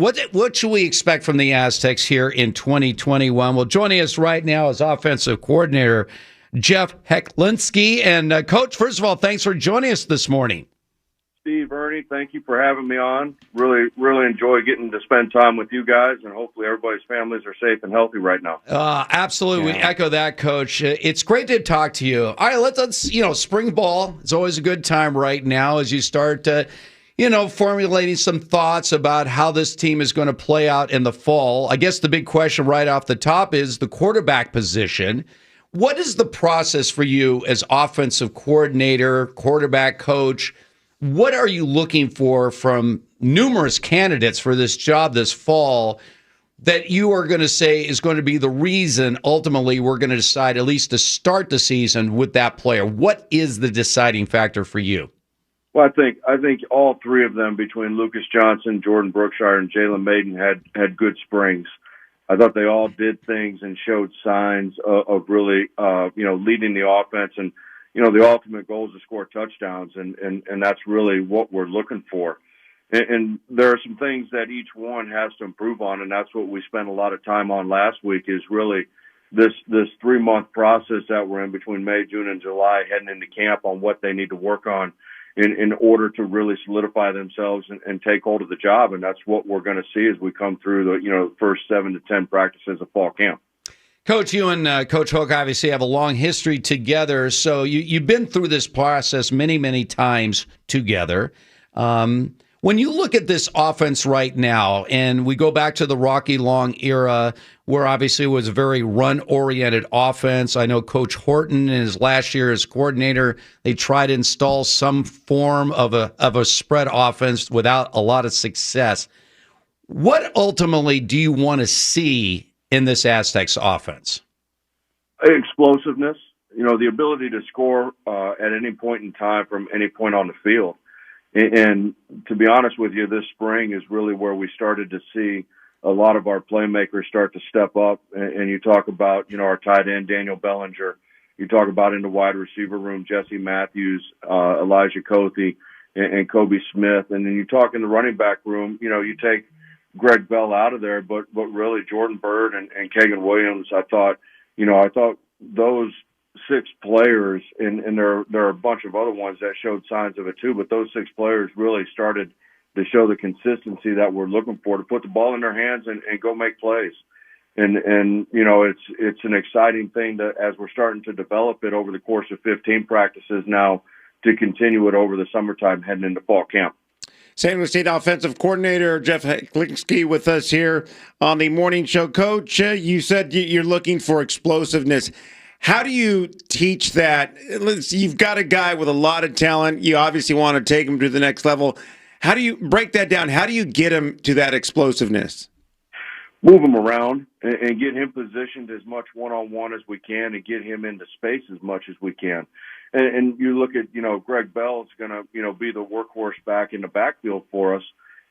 What should we expect from the Aztecs here in 2021? Well, joining us right now is offensive coordinator Jeff Hecklinski. And Coach, first of all, thanks for joining us this morning. Steve, Ernie, thank you for having me on. Really enjoy getting to spend time with you guys, and hopefully everybody's families are safe and healthy right now. Absolutely. We echo that, Coach. It's great to talk to you. All right, let's spring ball. It's always a good time right now as you start formulating some thoughts about how this team is going to play out in the fall. I guess the big question right off the top is the quarterback position. What is the process for you as offensive coordinator, quarterback coach? What are you looking for from numerous candidates for this job this fall that you are going to say is going to be the reason ultimately we're going to decide at least to start the season with that player? What is the deciding factor for you? Well, I think all three of them, between Lucas Johnson, Jordan Brookshire, and Jalen Maiden, had good springs. I thought they all did things and showed signs of really, leading the offense. And, the ultimate goal is to score touchdowns, and that's really what we're looking for. And there are some things that each one has to improve on, and that's what we spent a lot of time on last week, is really this 3-month process that we're in between May, June, and July, heading into camp, on what they need to work on in order to really solidify themselves and take hold of the job. And that's what we're going to see as we come through the first 7 to 10 practices of fall camp. Coach, you and Coach Hook obviously have a long history together, so you've been through this process many, many times together. When you look at this offense right now, and we go back to the Rocky Long era, where obviously it was a very run-oriented offense. I know Coach Horton, in his last year as coordinator, they tried to install some form of a spread offense without a lot of success. What ultimately do you want to see in this Aztecs offense? Explosiveness, the ability to score at any point in time from any point on the field. And to be honest with you, this spring is really where we started to see a lot of our playmakers start to step up. And you talk about, our tight end, Daniel Bellinger. You talk about in the wide receiver room, Jesse Matthews, Elijah Cothey, and Kobe Smith. And then you talk in the running back room, you take Greg Bell out of there, but really Jordan Byrd and Kagan Williams, I thought those 6 players, and there are a bunch of other ones that showed signs of it too, but those 6 players really started to show the consistency that we're looking for, to put the ball in their hands and go make plays. And it's an exciting thing that, as we're starting to develop it over the course of 15 practices now, to continue it over the summertime heading into fall camp. San Luis State offensive coordinator Jeff Hecklinski with us here on the morning show. Coach, you said you're looking for explosiveness. How do you teach that? You've got a guy with a lot of talent. You obviously want to take him to the next level. How do you break that down? How do you get him to that explosiveness? Move him around and get him positioned as much one-on-one as we can, and get him into space as much as we can. And you look at, Greg Bell's going to, be the workhorse back in the backfield for us,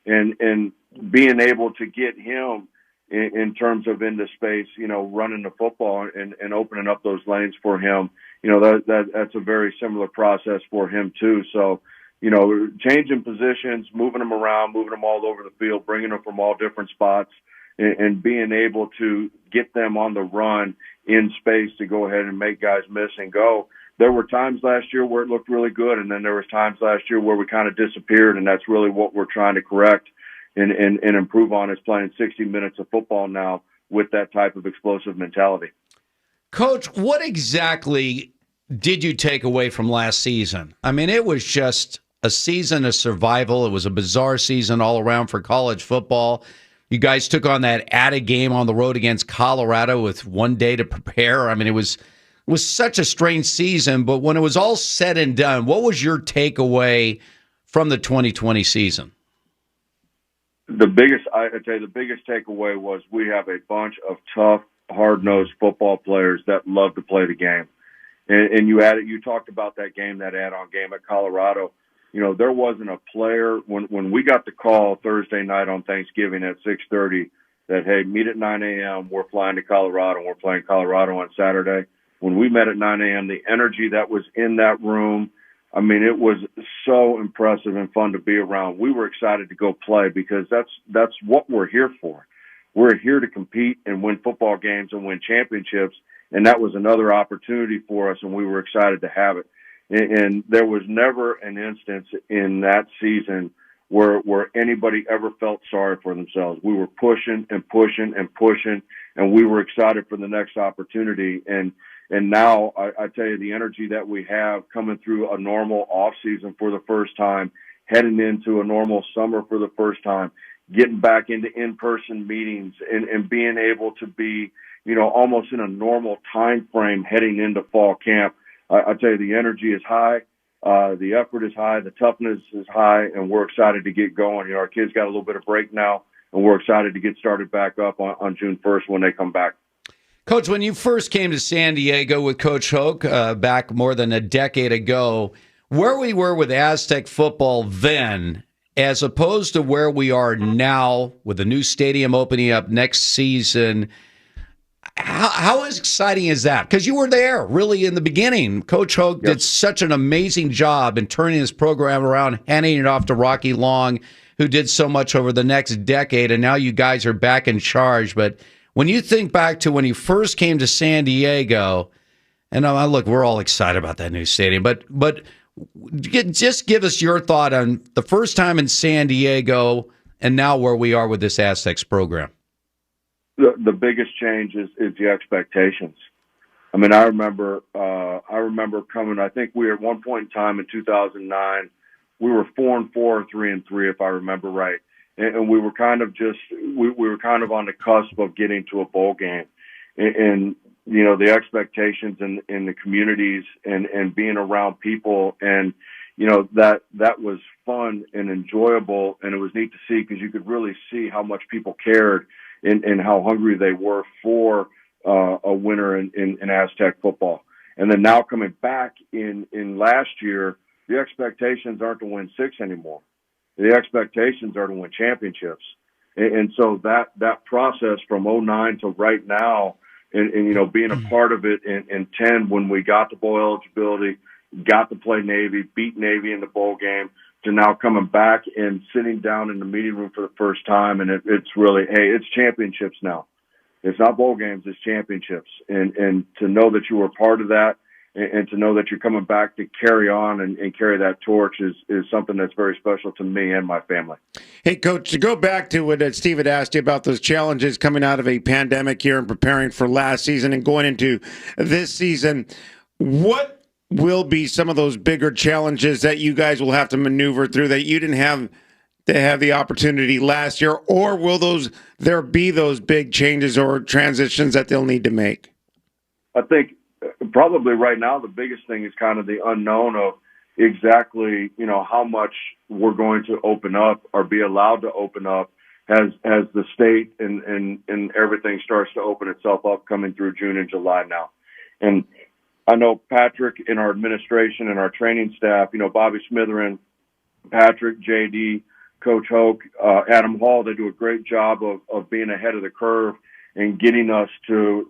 and being able to get him in terms of into space, running the football and opening up those lanes for him. That's a very similar process for him too. So, changing positions, moving them around, moving them all over the field, bringing them from all different spots, and being able to get them on the run in space to go ahead and make guys miss and go. There were times last year where it looked really good, and then there was times last year where we kind of disappeared, and that's really what we're trying to correct and improve on, is playing 60 minutes of football now with that type of explosive mentality. Coach, what exactly did you take away from last season? I mean, it was just a season of survival. It was a bizarre season all around for college football. You guys took on that added game on the road against Colorado with one day to prepare. I mean, it was such a strange season, but when it was all said and done, what was your takeaway from the 2020 season? I'd say the biggest takeaway was we have a bunch of tough, hard-nosed football players that love to play the game. And you talked about that game, that add-on game at Colorado. There wasn't a player when we got the call Thursday night on Thanksgiving at 6:30 that, hey, meet at 9 a.m. We're flying to Colorado and we're playing Colorado on Saturday. When we met at 9 a.m., the energy that was in that room I mean, it was so impressive and fun to be around. We were excited to go play because that's what we're here for. We're here to compete and win football games and win championships, and that was another opportunity for us, and we were excited to have it. And there was never an instance in that season where anybody ever felt sorry for themselves. We were pushing and pushing and pushing, and we were excited for the next opportunity. And now I tell you, the energy that we have coming through a normal off season for the first time, heading into a normal summer for the first time, getting back into in-person meetings and being able to be, almost in a normal time frame heading into fall camp. I tell you, the energy is high. The effort is high. The toughness is high, and we're excited to get going. Our kids got a little bit of break now, and we're excited to get started back up on June 1st when they come back. Coach, when you first came to San Diego with Coach Hoke back more than a decade ago, where we were with Aztec football then, as opposed to where we are now with the new stadium opening up next season, how exciting is that? Because you were there really in the beginning. Coach Hoke did such an amazing job in turning his program around, handing it off to Rocky Long, who did so much over the next decade, and now you guys are back in charge. But when you think back to when you first came to San Diego, and look, we're all excited about that new stadium, but just give us your thought on the first time in San Diego and now where we are with this Aztecs program. The biggest change is the expectations. I mean, I remember coming. I think we were at one point in time in 2009. We were 4-4, 3-3, if I remember right, and we were kind of we were kind of on the cusp of getting to a bowl game, and the expectations in the communities and being around people, and that was fun and enjoyable, and it was neat to see because you could really see how much people cared. And how hungry they were for a winner in Aztec football. And then now coming back in last year, the expectations aren't to win 6 anymore. The expectations are to win championships. And so that process from 2009 to right now, and being a part of it in 10 when we got the bowl eligibility, got to play Navy, beat Navy in the bowl game, to now coming back and sitting down in the meeting room for the first time. And it's really, hey, it's championships now. It's not bowl games, it's championships. And to know that you were part of that and to know that you're coming back to carry on and carry that torch is something that's very special to me and my family. Hey, Coach, to go back to what Steve had asked you about those challenges coming out of a pandemic here and preparing for last season and going into this season, what will be some of those bigger challenges that you guys will have to maneuver through that you didn't have to have the opportunity last year, or will there be those big changes or transitions that they'll need to make? I think probably right now the biggest thing is kind of the unknown of exactly how much we're going to open up or be allowed to open up as the state and everything starts to open itself up coming through June and July now. And I know Patrick in our administration and our training staff, Bobby Smitherin, Patrick, JD, Coach Hoke, Adam Hall, they do a great job of being ahead of the curve and getting us to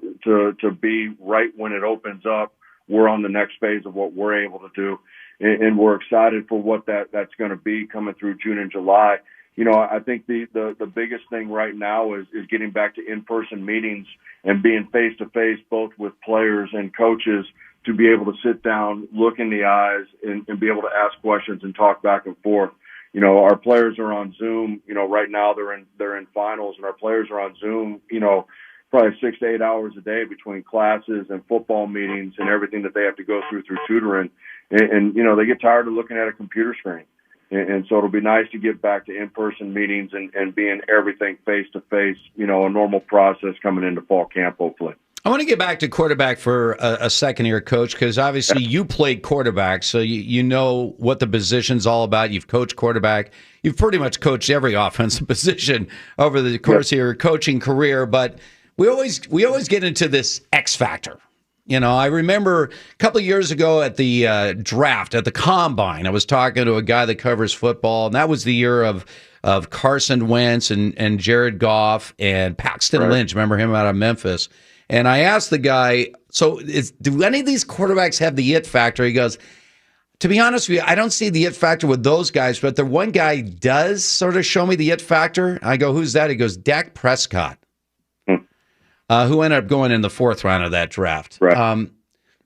be right when it opens up. We're on the next phase of what we're able to do, and we're excited for what that's going to be coming through June and July. I think the biggest thing right now is getting back to in-person meetings and being face-to-face both with players and coaches to be able to sit down, look in the eyes, and be able to ask questions and talk back and forth. Our players are on Zoom. Right now they're in finals, and our players are on Zoom, probably 6 to 8 hours a day between classes and football meetings and everything that they have to go through tutoring. And they get tired of looking at a computer screen. And so it'll be nice to get back to in-person meetings and being everything face-to-face, a normal process coming into fall camp, hopefully. I want to get back to quarterback for a second here, Coach, because obviously you played quarterback, so you know what the position's all about. You've coached quarterback. You've pretty much coached every offensive position over the course of your coaching career, but we always get into this X factor. I remember a couple of years ago at the draft, at the Combine, I was talking to a guy that covers football, and that was the year of Carson Wentz and Jared Goff and Paxton Lynch. Remember him out of Memphis? And I asked the guy, do any of these quarterbacks have the it factor? He goes, to be honest with you, I don't see the it factor with those guys, but the one guy does sort of show me the it factor. I go, who's that? He goes, Dak Prescott, who ended up going in the 4th round of that draft. Right.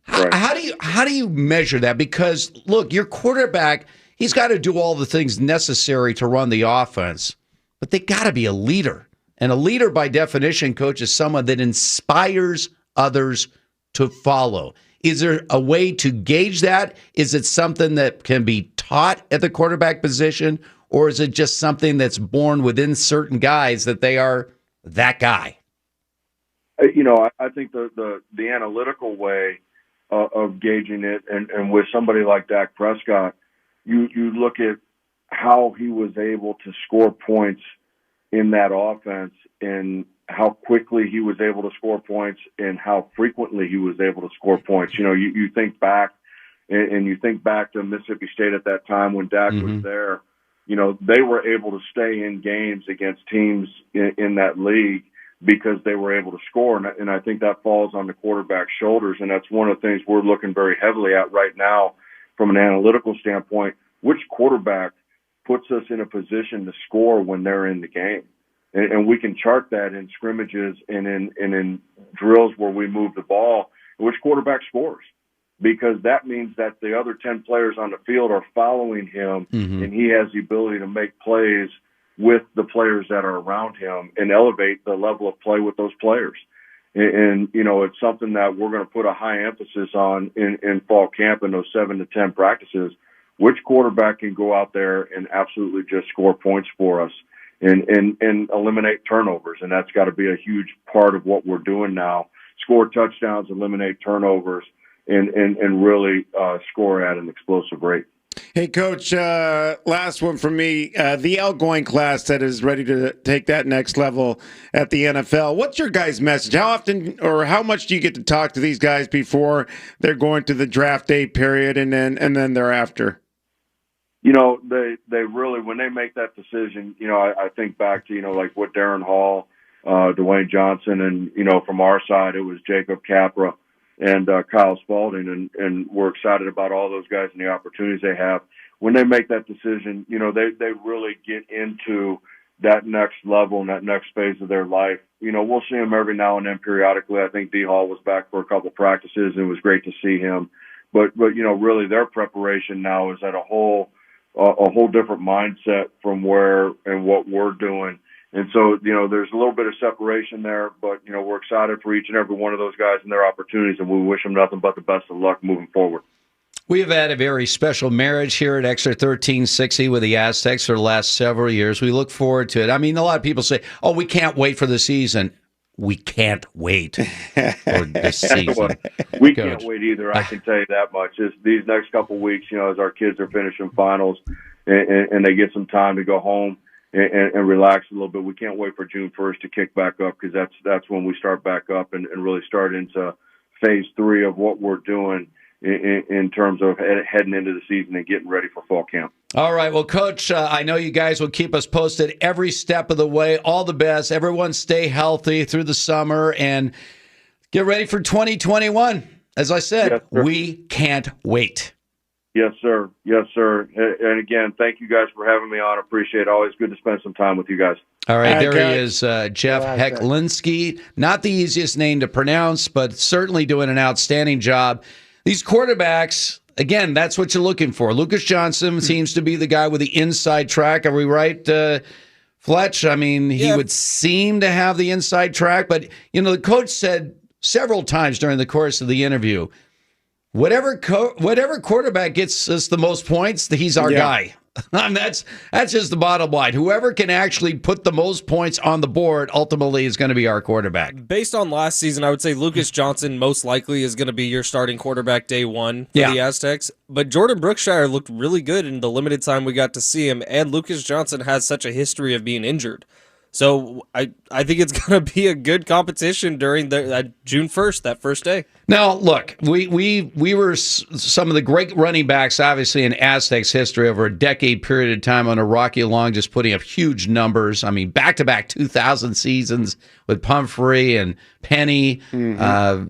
Right. How do you measure that? Because look, your quarterback, he's got to do all the things necessary to run the offense, but they got to be a leader. And a leader, by definition, coach, is someone that inspires others to follow. Is there a way to gauge that? Is it something that can be taught at the quarterback position, or is it just something that's born within certain guys that they are that guy? I think the analytical way of gauging it, and with somebody like Dak Prescott, you look at how he was able to score points in that offense, and how quickly he was able to score points, and how frequently he was able to score points. You think back, and you think back to Mississippi State at that time when Dak was there. They were able to stay in games against teams in that league because they were able to score. And I think that falls on the quarterback's shoulders. And that's one of the things we're looking very heavily at right now from an analytical standpoint. Which quarterback puts us in a position to score when they're in the game? And we can chart that in scrimmages and in drills where we move the ball, which quarterback scores. Because that means that the other 10 players on the field are following him, and he has the ability to make plays with the players that are around him and elevate the level of play with those players. And it's something that we're going to put a high emphasis on in fall camp in those 7 to 10 practices. Which quarterback can go out there and absolutely just score points for us and eliminate turnovers? And that's got to be a huge part of what we're doing now. Score touchdowns, eliminate turnovers, and really score at an explosive rate. Hey, Coach, last one from me. The outgoing class that is ready to take that next level at the NFL. What's your guys' message? How often or how much do you get to talk to these guys before they're going to the draft day period and then thereafter? They really, when they make that decision, I think back to, like what Darren Hall, Dwayne Johnson, and, from our side, it was Jacob Capra and Kyle Spalding, and we're excited about all those guys and the opportunities they have. When they make that decision, they really get into that next level and that next phase of their life. We'll see them every now and then periodically. I think D. Hall was back for a couple practices, and it was great to see him. But really their preparation now is at a whole different mindset from where and what we're doing. And so, there's a little bit of separation there, but, we're excited for each and every one of those guys and their opportunities, and we wish them nothing but the best of luck moving forward. We have had a very special marriage here at Xtra 1360 with the Aztecs for the last several years. We look forward to it. I mean, a lot of people say, oh, we can't wait for the season. We can't wait for this season. We can't wait either. I can tell you that much. Just these next couple of weeks, as our kids are finishing finals and they get some time to go home and relax a little bit. We can't wait for June 1st to kick back up, because that's when we start back up and really start into phase 3 of what we're doing in terms of heading into the season and getting ready for fall camp. All right. Well, Coach, I know you guys will keep us posted every step of the way. All the best. Everyone stay healthy through the summer and get ready for 2021. As I said, yes, we can't wait. Yes, sir. Yes, sir. And again, thank you guys for having me on. Appreciate it. Always good to spend some time with you guys. All right, there he is, Jeff Hecklinski. Not the easiest name to pronounce, but certainly doing an outstanding job. These quarterbacks, again, that's what you're looking for. Lucas Johnson seems to be the guy with the inside track. Are we right, Fletch? I mean, he would seem to have the inside track, but, the coach said several times during the course of the interview, whatever quarterback gets us the most points, he's our guy. That's just the bottom line. Whoever can actually put the most points on the board ultimately is going to be our quarterback. Based on last season, I would say Lucas Johnson most likely is going to be your starting quarterback day one for the Aztecs. But Jordan Brookshire looked really good in the limited time we got to see him, and Lucas Johnson has such a history of being injured. So I think it's going to be a good competition during the June 1st, that first day. Now, look, we were some of the great running backs, obviously, in Aztecs history over a decade period of time under Rocky Long, just putting up huge numbers. I mean, back-to-back 2,000 seasons with Pumphrey and Penny. And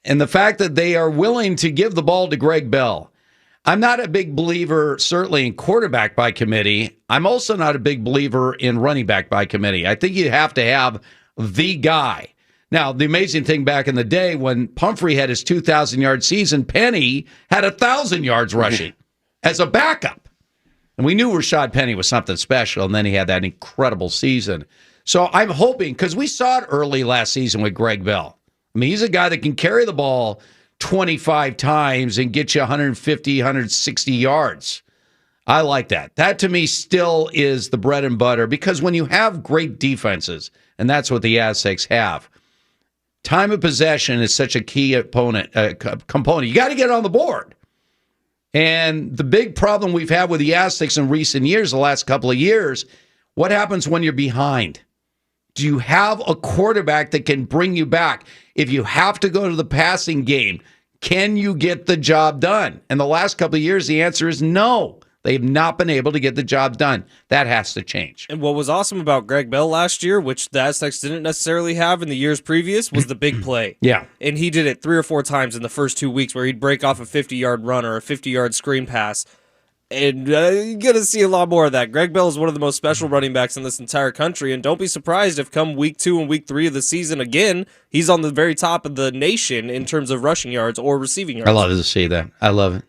the fact that they are willing to give the ball to Greg Bell. I'm not a big believer, certainly, in quarterback by committee. I'm also not a big believer in running back by committee. I think you have to have the guy. Now, the amazing thing back in the day when Pumphrey had his 2,000-yard season, Penny had 1,000 yards rushing as a backup. And we knew Rashad Penny was something special, and then he had that incredible season. So I'm hoping, because we saw it early last season with Greg Bell. I mean, he's a guy that can carry the ball 25 times and get you 150, 160 yards. I like that. That, to me, still is the bread and butter, because when you have great defenses, and that's what the Aztecs have, time of possession is such a key component. You got to get on the board. And the big problem we've had with the Aztecs in recent years, the last couple of years, what happens when you're behind? Do you have a quarterback that can bring you back? If you have to go to the passing game, can you get the job done? And the last couple of years, the answer is no. They've not been able to get the job done. That has to change. And what was awesome about Greg Bell last year, which the Aztecs didn't necessarily have in the years previous, was the big play. Yeah. And he did it 3 or 4 times in the first 2 weeks where he'd break off a 50-yard run or a 50-yard screen pass. And you're going to see a lot more of that. Greg Bell is one of the most special running backs in this entire country, and don't be surprised if come week 2 and week 3 of the season again, he's on the very top of the nation in terms of rushing yards or receiving yards. I love to see that. I love it.